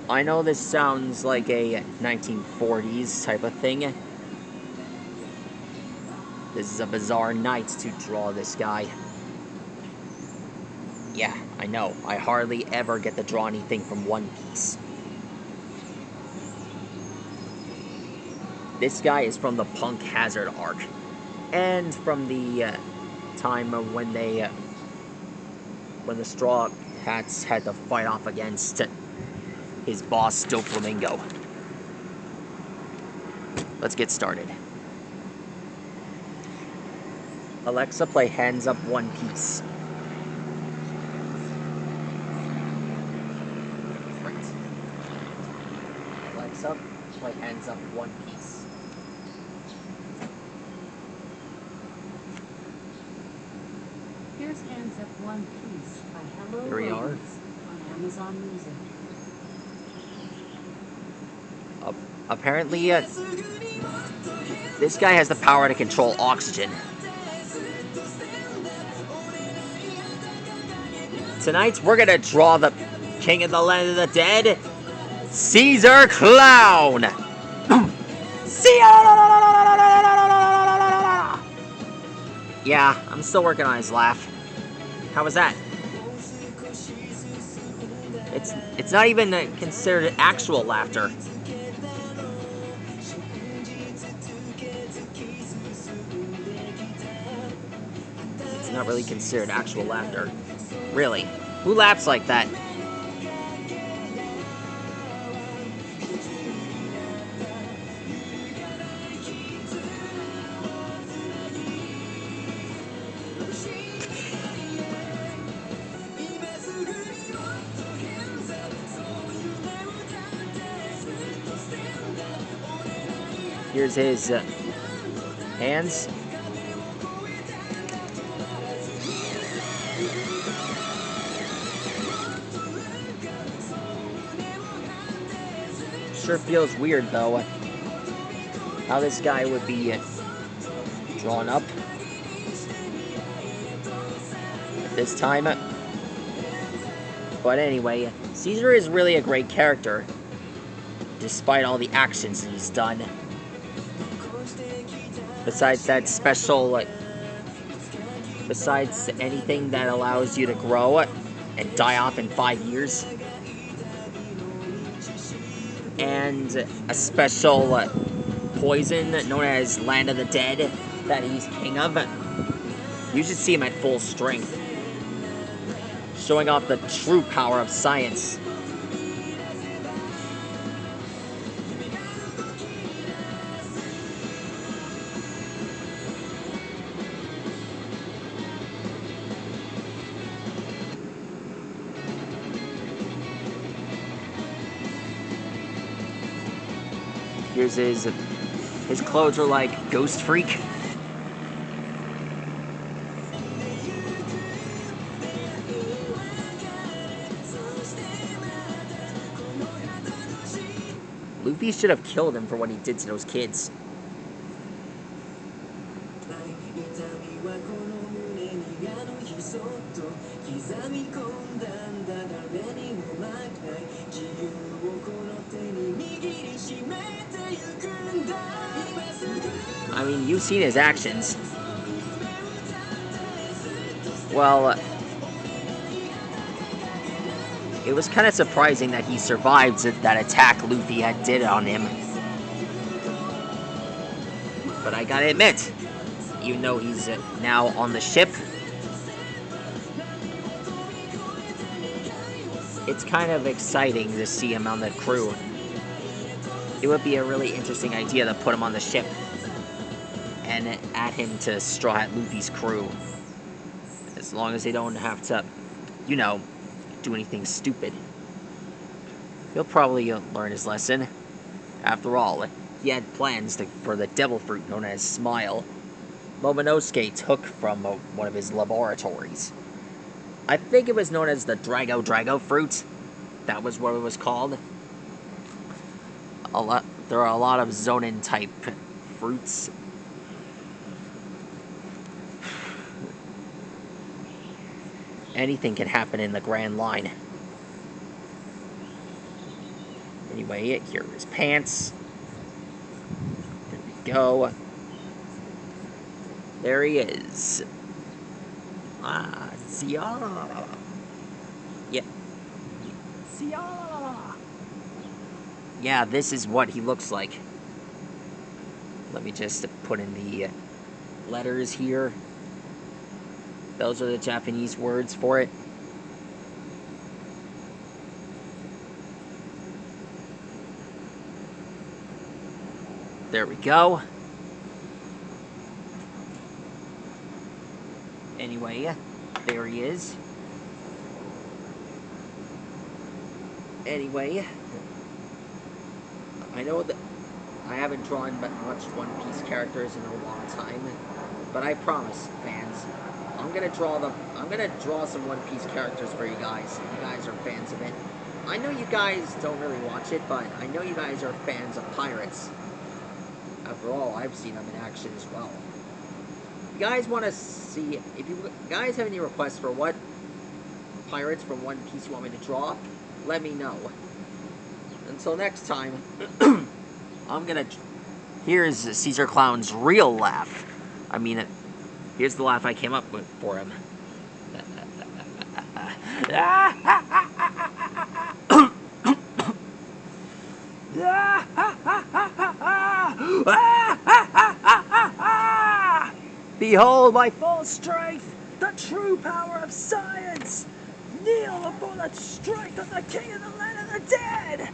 I know this sounds like a 1940s type of thing. This is a bizarre night to draw this guy. Yeah, I know. I hardly ever get to draw anything from One Piece. This guy is from the Punk Hazard arc. And from the time when when the Straw Hats had to fight off against his boss, Doflamingo. Let's get started. Alexa, play Hands Up One Piece. Right. Alexa, play Hands Up One Piece. Here's Hands Up One Piece by Hello Here we are. Rose on Amazon Music. Apparently, this guy has the power to control oxygen. Tonight, we're gonna draw the King of the Land of the Dead, Caesar Clown! Yeah, I'm still working on his laugh. How was that? It's not even considered actual laughter. It's not really considered actual laughter. Really. Who laughs like that? Here's his hands. Sure feels weird though, how this guy would be drawn up at this time. But anyway, Caesar is really a great character, despite all the actions he's done. Besides that special, besides anything that allows you to grow and die off in 5 years. And a special poison known as Land of the Dead that he's king of. You should see him at full strength, showing off the true power of science. Here's his clothes are like Ghost Freak. Luffy should have killed him for what he did to those kids. I mean, you've seen his actions. Well, it was kind of surprising that he survived that attack Luffy had did on him. But I gotta admit, even though he's now on the ship, it's kind of exciting to see him on the crew. It would be a really interesting idea to put him on the ship and add him to Straw Hat Luffy's crew. As long as they don't have to, you know, do anything stupid. He'll probably learn his lesson. After all, he had plans for the devil fruit known as Smile. Momonosuke took from one of his laboratories. I think it was known as the Drago fruit. That was what it was called. There are a lot of Zonin type fruits. Anything can happen in the Grand Line. Anyway, here are his pants. There we go. There he is. Ah, Zia. Yeah. Zia. Yeah, this is what he looks like. Let me just put in the letters here. Those are the Japanese words for it. There we go. Anyway, there he is. Anyway, I know that I haven't drawn much One Piece characters in a long time, but I promise, fans, I'm gonna draw some One Piece characters for you guys. You guys are fans of it. I know you guys don't really watch it, but I know you guys are fans of pirates. After all, I've seen them in action as well. If you guys want to see, if you guys have any requests for what pirates from One Piece you want me to draw, let me know. Until next time, here's Caesar Clown's real laugh. I mean, here's the laugh I came up with for him. Behold my full strength, the true power of science! Kneel before the strength of the king of the land of the dead!